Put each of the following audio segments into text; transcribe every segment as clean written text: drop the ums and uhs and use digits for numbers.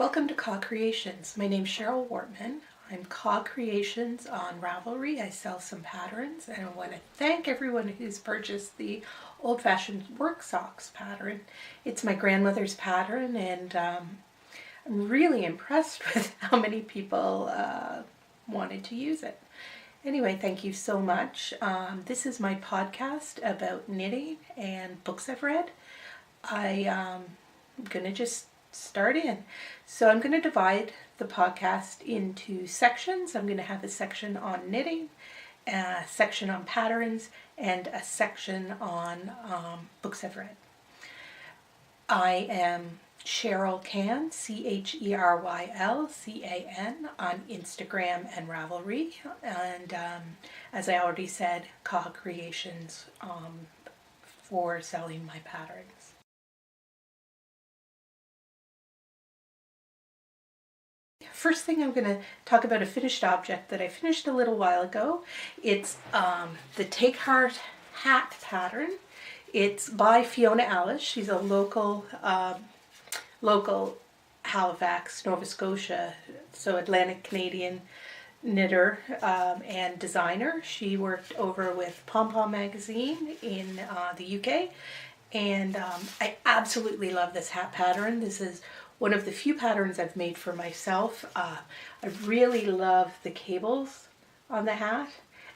Welcome to CAWcreations. My name's Cheryl Wartman. I'm CAWcreations on Ravelry. I sell some patterns, and I want to thank everyone who's purchased the old-fashioned work socks pattern. It's my grandmother's pattern, and I'm really impressed with how many people wanted to use it. Anyway, thank you so much. This is my podcast about knitting and books I've read. I'm going to just start in. So I'm going to divide the podcast into sections. I'm going to have a section on knitting, a section on patterns, and a section on books I've read. I am Cheryl Can, CHERYLCAN, on Instagram and Ravelry. And as I already said, CAWcreations for selling my patterns. First thing, I'm going to talk about a finished object that I finished a little while ago. It's the Take Heart hat pattern. It's by Fiona Alice. She's a local Halifax, Nova Scotia, so Atlantic Canadian knitter and designer. She worked over with Pom Pom magazine in the UK, and I absolutely love this hat pattern. This is one of the few patterns I've made for myself. I really love the cables on the hat,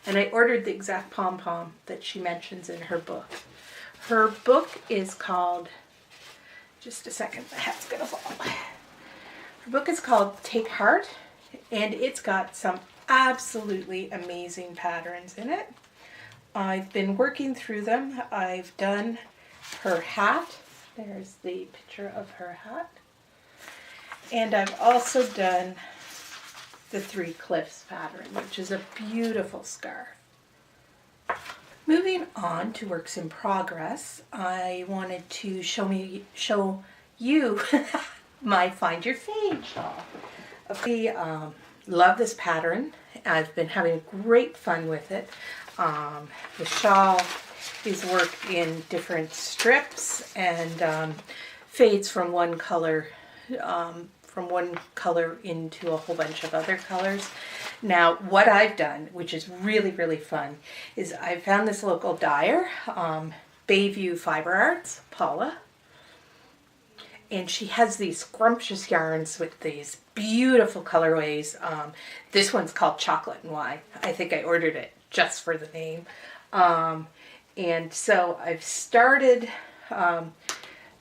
and I ordered the exact pom-pom that she mentions in her book. Her book is called, just a second, the hat's gonna fall. Her book is called Take Heart, and it's got some absolutely amazing patterns in it. I've been working through them. I've done her hat. There's the picture of her hat. And I've also done the Three Cliffs pattern, which is a beautiful scarf. Moving on to works in progress, I wanted to show you my Find Your Fade shawl. I love this pattern. I've been having great fun with it. The shawl is worked in different strips and fades from one color into a whole bunch of other colors. Now, what I've done, which is really, really fun, is I found this local dyer, Bayview Fiber Arts, Paula, and she has these scrumptious yarns with these beautiful colorways. This one's called Chocolate and Wine. I think I ordered it just for the name. And so I've started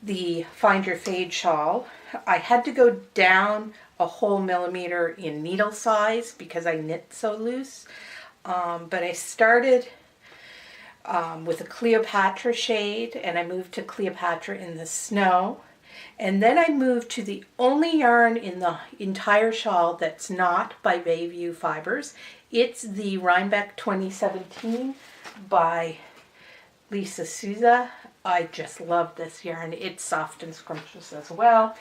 the Find Your Fade shawl. I had to go down a whole millimeter in needle size because I knit so loose. But I started with a Cleopatra shade, and I moved to Cleopatra in the Snow. And then I moved to the only yarn in the entire shawl that's not by Bayview Fibers. It's the Rhinebeck 2017 by Lisa Souza. I just love this yarn. It's soft and scrumptious as well.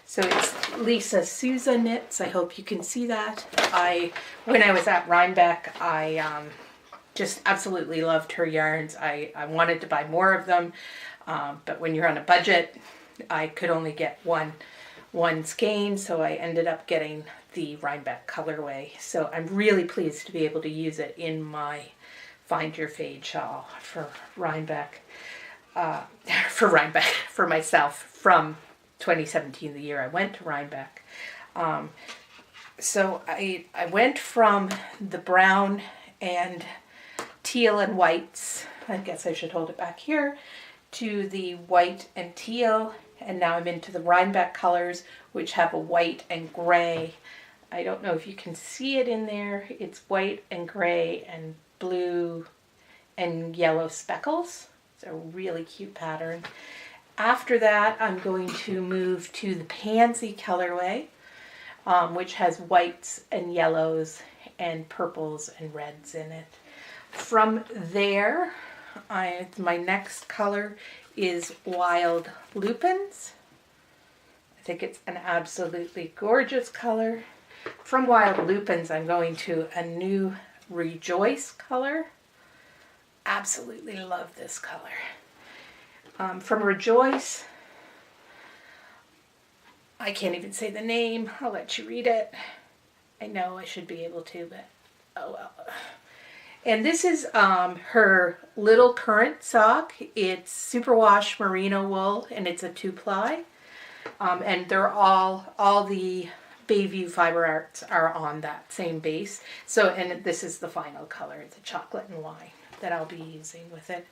So it's Lisa Souza knits. I hope you can see that. When I was at Rhinebeck, I just absolutely loved her yarns. I wanted to buy more of them, but when you're on a budget, I could only get one skein, so I ended up getting the Rhinebeck colorway. So I'm really pleased to be able to use it in my Find Your Fade shawl for Rhinebeck, for myself from 2017, the year I went to Rhinebeck. So I went from the brown and teal and whites, I guess I should hold it back here, to the white and teal, and now I'm into the Rhinebeck colors, which have a white and gray. I don't know if you can see it in there. It's white and gray and blue and yellow speckles. It's a really cute pattern. After that, I'm going to move to the Pansy colorway, which has whites and yellows and purples and reds in it. From there, my next color is Wild Lupins. I think it's an absolutely gorgeous color. From Wild Lupins, I'm going to a new Rejoice color. Absolutely love this color. From Rejoice, I can't even say the name. I'll let you read it. I know I should be able to, but oh well. And this is her little current sock. It's superwash merino wool, and it's a 2-ply. And they're all the Bayview fiber arts are on that same base. So, and this is the final color, the chocolate and wine that I'll be using with it.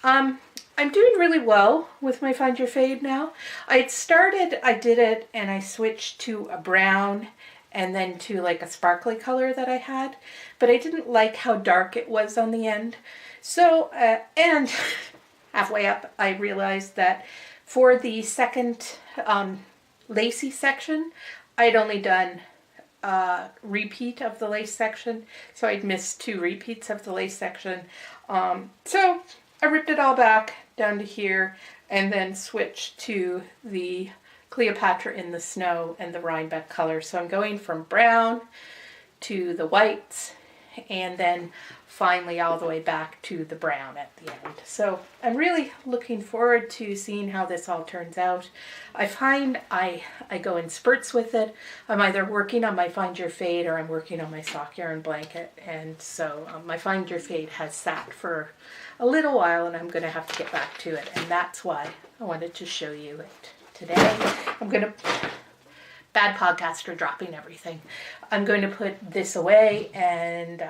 I'm doing really well with my Find Your Fade now. I did it and I switched to a brown and then to like a sparkly color that I had, but I didn't like how dark it was on the end. So, and halfway up, I realized that for the second lacy section, I'd only done a repeat of the lace section, so I'd missed 2 repeats of the lace section. So I ripped it all back down to here and then switched to the Cleopatra in the Snow and the Rhinebeck color. So I'm going from brown to the whites and then finally all the way back to the brown at the end. So I'm really looking forward to seeing how this all turns out. I find I go in spurts with it. I'm either working on my Find Your Fade or I'm working on my sock yarn blanket. And so my Find Your Fade has sat for a little while and I'm going to have to get back to it. And that's why I wanted to show you it today. Bad podcaster dropping everything. I'm going to put this away and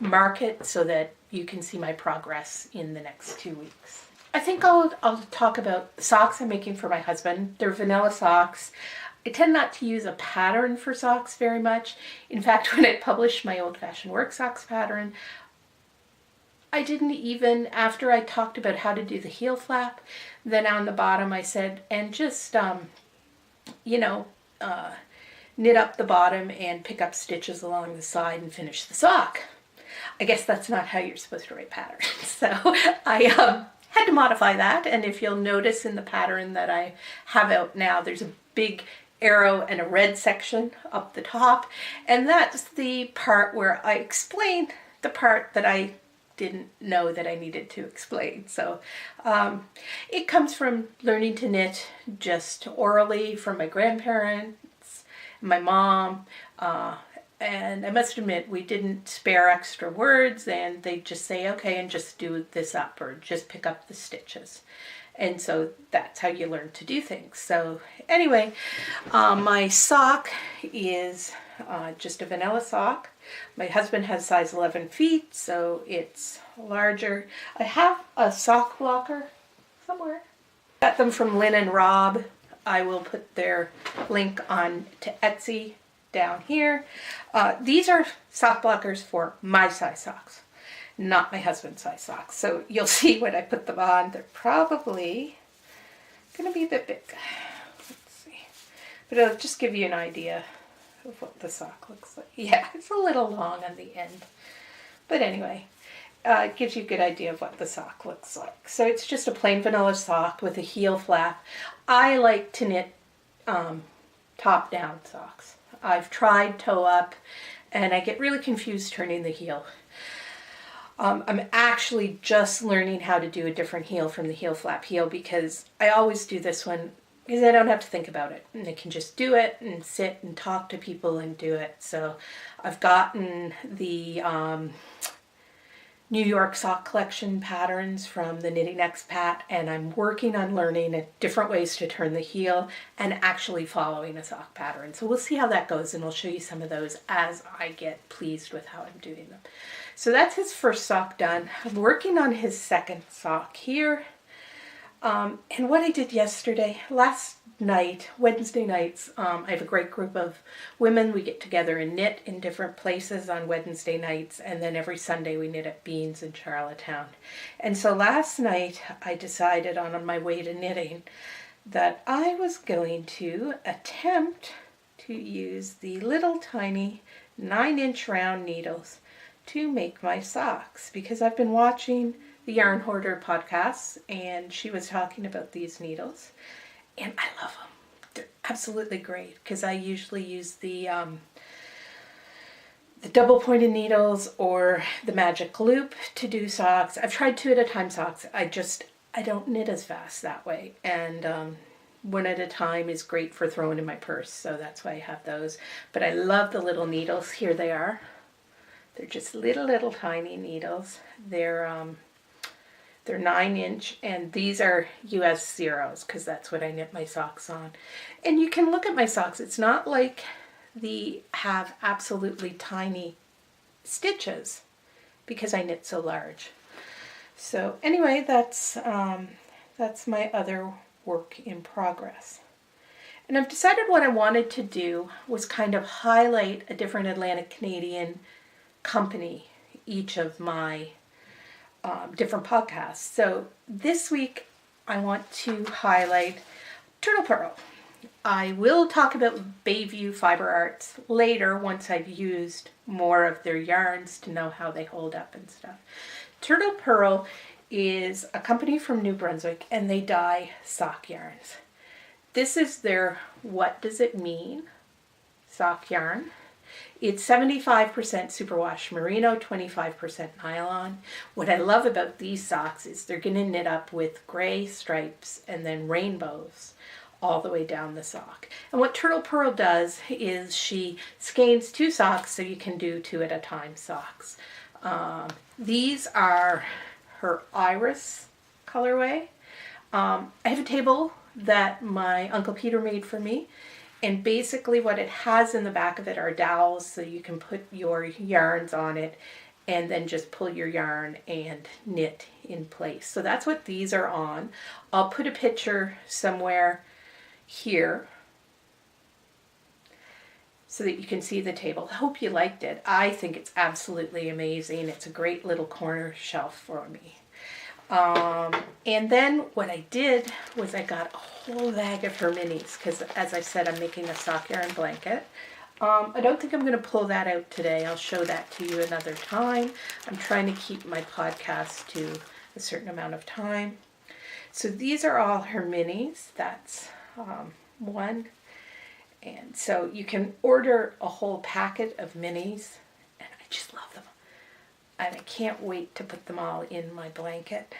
mark it so that you can see my progress in the next 2 weeks. I think I'll talk about the socks I'm making for my husband. They're vanilla socks. I tend not to use a pattern for socks very much. In fact, when I published my old-fashioned work socks pattern, I didn't even, after I talked about how to do the heel flap, then on the bottom I said, and just, knit up the bottom and pick up stitches along the side and finish the sock. I guess that's not how you're supposed to write patterns. So I had to modify that. And if you'll notice in the pattern that I have out now, there's a big arrow and a red section up the top. And that's the part where I explain the part that I didn't know that I needed to explain. So it comes from learning to knit just orally from my grandparents, my mom, and I must admit we didn't spare extra words and they just say, okay, and just do this up or just pick up the stitches. And so that's how you learn to do things. So anyway, my sock is just a vanilla sock. My husband has size 11 feet, so it's larger. I have a sock blocker somewhere. Got them from Lynn and Rob. I will put their link on to Etsy down here. These are sock blockers for my size socks, not my husband's size socks. So you'll see when I put them on, they're probably going to be a bit big. Let's see. But it'll just give you an idea of what the sock looks like. Yeah, it's a little long on the end. But anyway, it gives you a good idea of what the sock looks like. So it's just a plain vanilla sock with a heel flap. I like to knit top-down socks. I've tried toe up, and I get really confused turning the heel. I'm actually just learning how to do a different heel from the heel flap heel because I always do this one because I don't have to think about it. And I can just do it and sit and talk to people and do it. So I've gotten the New York sock collection patterns from the Knitting Expat, and I'm working on learning different ways to turn the heel and actually following a sock pattern. So we'll see how that goes, and I'll show you some of those as I get pleased with how I'm doing them. So that's his first sock done. I'm working on his second sock here. And what I did yesterday, last night, Wednesday nights, I have a great group of women. We get together and knit in different places on Wednesday nights, and then every Sunday we knit at Beans in Charlottetown. And so last night I decided on my way to knitting that I was going to attempt to use the little tiny 9-inch round needles to make my socks, because I've been watching the Yarn Hoarder podcast and she was talking about these needles and I love them. They're absolutely great because I usually use the double pointed needles or the magic loop to do socks. I've tried 2 at a time socks. I don't knit as fast that way, and one at a time is great for throwing in my purse, so that's why I have those. But I love the little needles. Here they are. They're just little tiny needles. They're 9-inch, and these are US zeros because that's what I knit my socks on. And you can look at my socks. It's not like they have absolutely tiny stitches because I knit so large. So anyway, that's my other work in progress. And I've decided what I wanted to do was kind of highlight a different Atlantic Canadian company each of my different podcasts. So this week I want to highlight Turtlepurl. I will talk about Bayview Fiber Arts later once I've used more of their yarns to know how they hold up and stuff. Turtlepurl is a company from New Brunswick, and they dye sock yarns. This is their What Does It Mean sock yarn. It's 75% superwash merino, 25% nylon. What I love about these socks is they're going to knit up with gray stripes and then rainbows all the way down the sock. And what Turtlepurl does is she skeins 2 socks so you can do 2 at a time socks. These are her iris colorway. I have a table that my Uncle Peter made for me, and basically what it has in the back of it are dowels so you can put your yarns on it and then just pull your yarn and knit in place. So that's what these are on. I'll put a picture somewhere here so that you can see the table. I hope you liked it. I think it's absolutely amazing. It's a great little corner shelf for me. And then what I did was I got a whole bag of her minis because, as I said, I'm making a sock yarn blanket. I don't think I'm going to pull that out today. I'll show that to you another time. I'm trying to keep my podcast to a certain amount of time. So these are all her minis. That's one. And so you can order a whole packet of minis, and I just love them. And I can't wait to put them all in my blanket.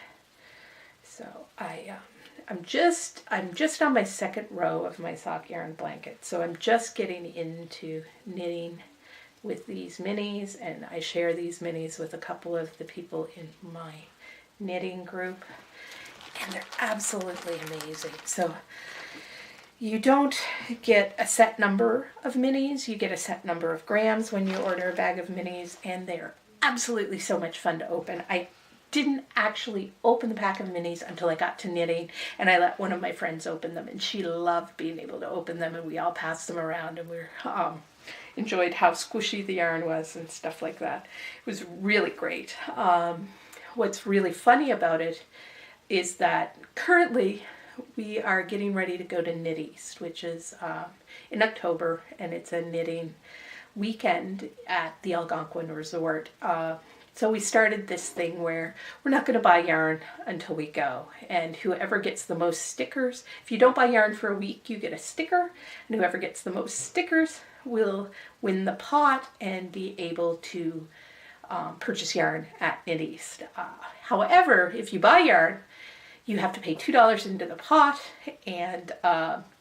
So I'm just on my second row of my sock yarn blanket. So I'm just getting into knitting with these minis, and I share these minis with a couple of the people in my knitting group, and they're absolutely amazing. So you don't get a set number of minis, you get a set number of grams when you order a bag of minis, and they're absolutely so much fun to open. I didn't actually open the pack of minis until I got to knitting, and I let one of my friends open them, and she loved being able to open them, and we all passed them around, and we enjoyed how squishy the yarn was and stuff like that. It was really great. What's really funny about it is that currently we are getting ready to go to Knit East, which is in October, and it's a knitting weekend at the Algonquin Resort. So we started this thing where we're not going to buy yarn until we go, and whoever gets the most stickers, if you don't buy yarn for a week, you get a sticker, and whoever gets the most stickers will win the pot and be able to purchase yarn at Knit East. However, if you buy yarn, you have to pay $2 into the pot, and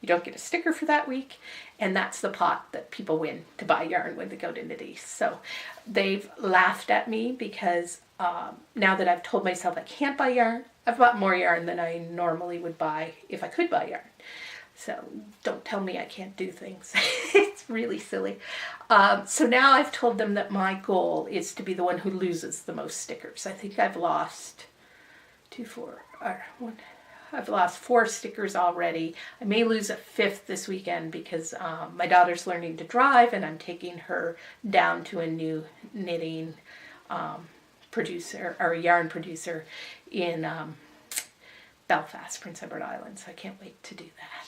you don't get a sticker for that week, and that's the pot that people win to buy yarn when they go to Knit East. So they've laughed at me because now that I've told myself I can't buy yarn, I've bought more yarn than I normally would buy if I could buy yarn. So don't tell me I can't do things. It's really silly. So now I've told them that my goal is to be the one who loses the most stickers. I think I've lost I've lost 4 stickers already. I may lose a 5th this weekend because my daughter's learning to drive, and I'm taking her down to a new knitting producer or yarn producer in Belfast, Prince Edward Island. So I can't wait to do that.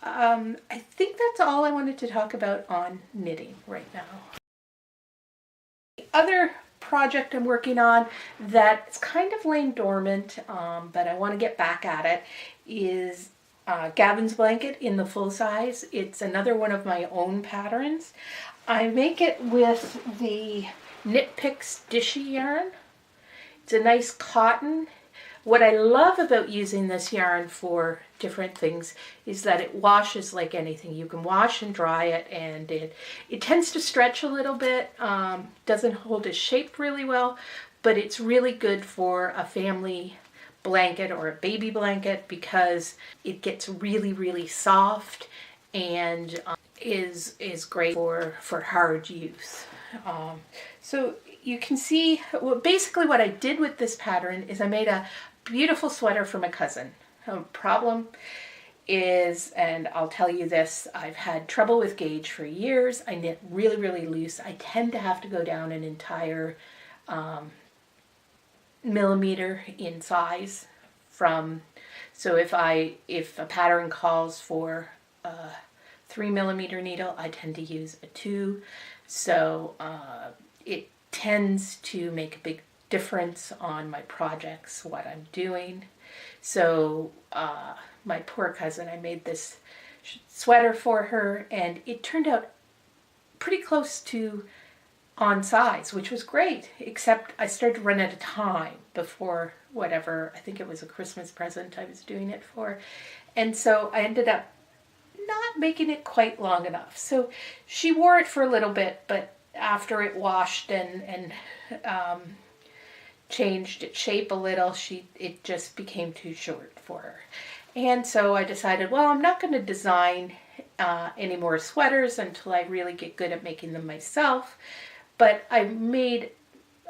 I think that's all I wanted to talk about on knitting right now. The other project I'm working on that's kind of laying dormant, but I want to get back at it, is Gavin's blanket in the full size. It's another one of my own patterns. I make it with the Knit Picks Dishy yarn. It's a nice cotton. What I love about using this yarn for different things is that it washes like anything. You can wash and dry it, and it tends to stretch a little bit, doesn't hold its shape really well, but it's really good for a family blanket or a baby blanket because it gets really, really soft and is great for hard use. So you can see, well, basically what I did with this pattern is I made a beautiful sweater for my cousin. Problem is, and I'll tell you this, I've had trouble with gauge for years. I knit really, really loose. I tend to have to go down an entire millimeter in size so if a pattern calls for a 3 millimeter needle, I tend to use a 2. So it tends to make a big difference on my projects, what I'm doing. So my poor cousin, I made this sweater for her, and it turned out pretty close to on size, which was great, except I started to run out of time before whatever, I think it was a Christmas present I was doing it for. And so I ended up not making it quite long enough. So she wore it for a little bit, but after it washed and changed its shape a little, it just became too short for her. And so I decided, well, I'm not going to design any more sweaters until I really get good at making them myself. But I made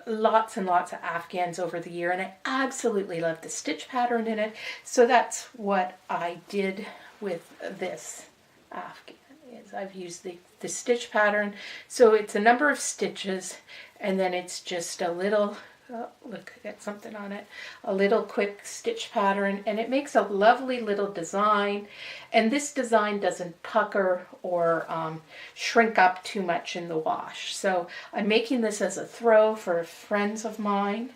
lots and lots of Afghans over the year, and I absolutely love the stitch pattern in it. So that's what I did with this Afghan. Is I've used the stitch pattern. So it's a number of stitches, and then it's just a little, look, I got something on it, a little quick stitch pattern, and it makes a lovely little design. And this design doesn't pucker or shrink up too much in the wash. So I'm making this as a throw for friends of mine,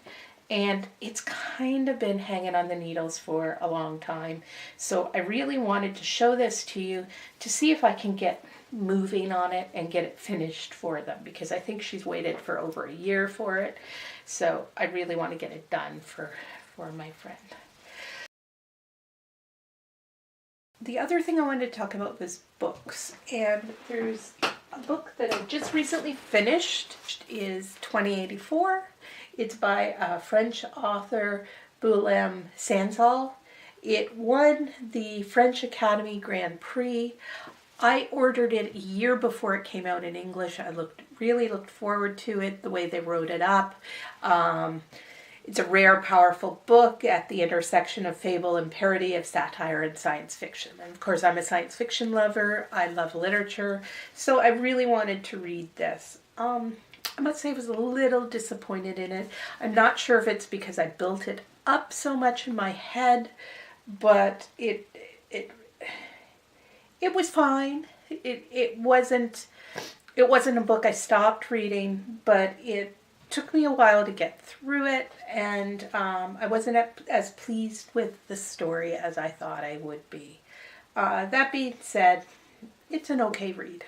and it's kind of been hanging on the needles for a long time. So I really wanted to show this to you to see if I can get moving on it and get it finished for them, because I think she's waited for over a year for it. So I really want to get it done for my friend. The other thing I wanted to talk about was books, and there's a book that I just recently finished. It is 2084. It's by a French author, Boualem Sansal. It won the French Academy Grand Prix. I ordered it a year before it came out in English. I really looked forward to it, the way they wrote it up. It's a rare, powerful book at the intersection of fable and parody, of satire and science fiction. And of course, I'm a science fiction lover. I love literature. So I really wanted to read this. I must say I was a little disappointed in it. I'm not sure if it's because I built it up so much in my head, but it was fine. It wasn't a book I stopped reading, but it took me a while to get through it, and I wasn't as pleased with the story as I thought I would be. That being said, it's an okay read.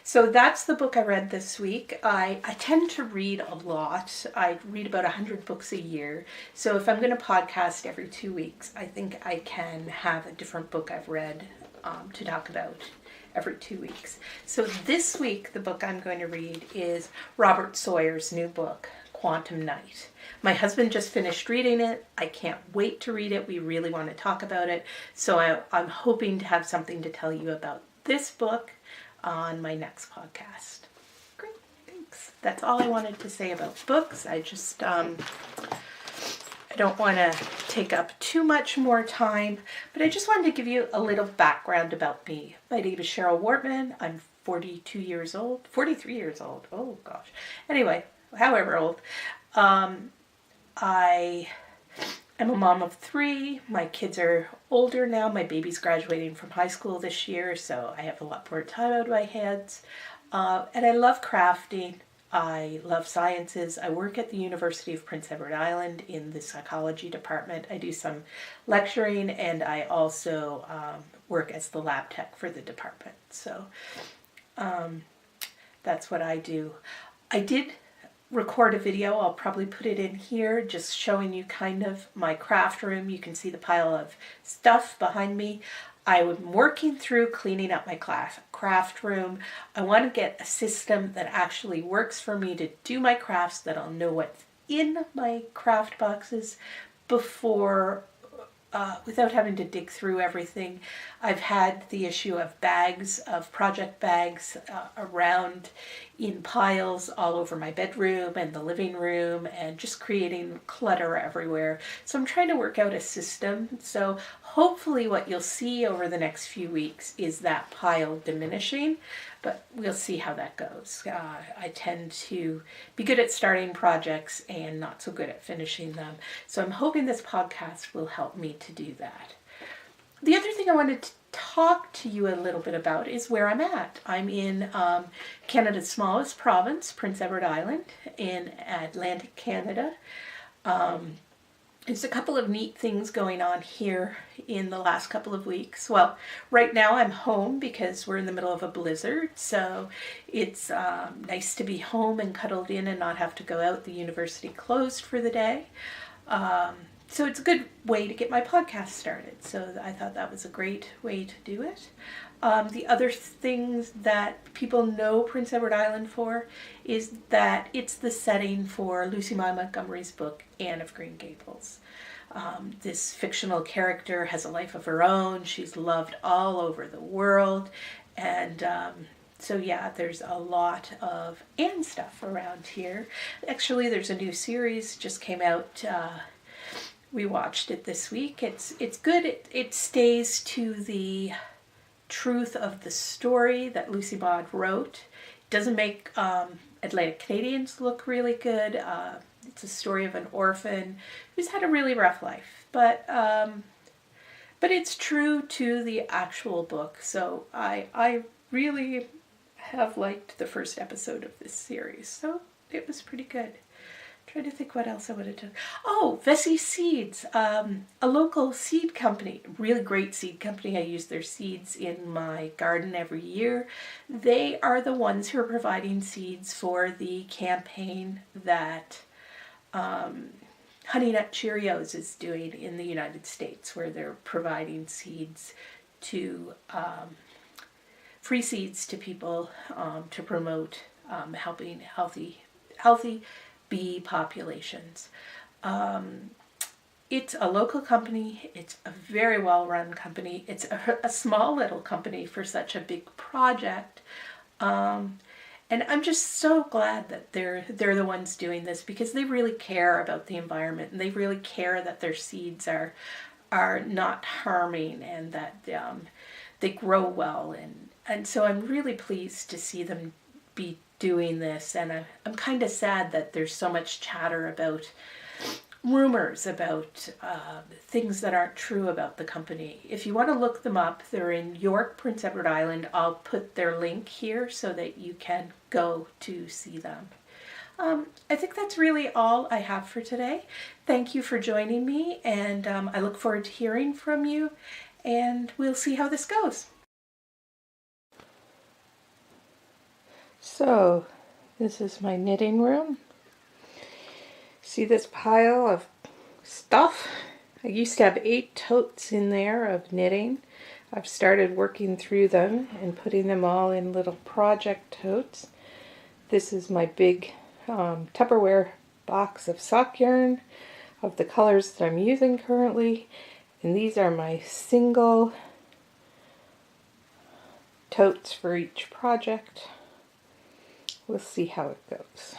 So that's the book I read this week. I tend to read a lot. I read about 100 books a year. So if I'm going to podcast every 2 weeks, I think I can have a different book I've read to talk about every 2 weeks. So this week, the book I'm going to read is Robert Sawyer's new book, Quantum Night. My husband just finished reading it. I can't wait to read it. We really want to talk about it. So I'm hoping to have something to tell you about this book on my next podcast. Great, thanks. That's all I wanted to say about books. I just, I don't want to take up too much more time, but I just wanted to give you a little background about me. My name is Cheryl Wartman. I'm 43 years old. Oh gosh. Anyway, however old. I am a mom of 3. My kids are older now. My baby's graduating from high school this year, so I have a lot more time out of my hands. And I love crafting. I love sciences. I work at the University of Prince Edward Island in the psychology department. I do some lecturing, and I also work as the lab tech for the department. So that's what I do. I did record a video. I'll probably put it in here, just showing you kind of my craft room. You can see the pile of stuff behind me. I'm working through cleaning up my craft room. I want to get a system that actually works for me to do my crafts, that I'll know what's in my craft boxes before, without having to dig through everything. I've had the issue of bags, of project bags around in piles all over my bedroom and the living room, and just creating clutter everywhere. So I'm trying to work out a system. So hopefully what you'll see over the next few weeks is that pile diminishing, but we'll see how that goes. I tend to be good at starting projects and not so good at finishing them. So I'm hoping this podcast will help me to do that. The other thing I wanted to talk to you a little bit about is where I'm at. I'm in Canada's smallest province, Prince Edward Island, in Atlantic Canada. There's a couple of neat things going on here in the last couple of weeks. Well, right now I'm home because we're in the middle of a blizzard, so it's nice to be home and cuddled in and not have to go out. The university closed for the day. So it's a good way to get my podcast started. So I thought that was a great way to do it. The other things that people know Prince Edward Island for is that it's the setting for Lucy Maud Montgomery's book, Anne of Green Gables. This fictional character has a life of her own. She's loved all over the world. And so yeah, there's a lot of Anne stuff around here. Actually, there's a new series just came out. We watched it this week. It's good. It stays to the truth of the story that Lucy Maud wrote. It doesn't make Atlantic Canadians look really good. It's a story of an orphan who's had a really rough life, but it's true to the actual book. So I really have liked the first episode of this series. So it was pretty good. Trying to think what else I would have done. Oh, Vesey Seeds, a local seed company, really great seed company. I use their seeds in my garden every year. They are the ones who are providing seeds for the campaign that Honey Nut Cheerios is doing in the United States, where they're providing seeds to, free seeds to people to promote helping healthy bee populations. It's a local company. It's a very well-run company. It's a small little company for such a big project. And I'm just so glad that they're the ones doing this, because they really care about the environment, and they really care that their seeds are not harming, and that they grow well. And so I'm really pleased to see them be doing this, and I'm kind of sad that there's so much chatter about rumors about things that aren't true about the company. If you want to look them up, they're in York, Prince Edward Island. I'll put their link here so that you can go to see them. I think that's really all I have for today. Thank you for joining me, and I look forward to hearing from you, and we'll see how this goes. So, this is my knitting room. See this pile of stuff? I used to have 8 totes in there of knitting. I've started working through them and putting them all in little project totes. This is my big Tupperware box of sock yarn of the colors that I'm using currently. And these are my single totes for each project. We'll see how it goes.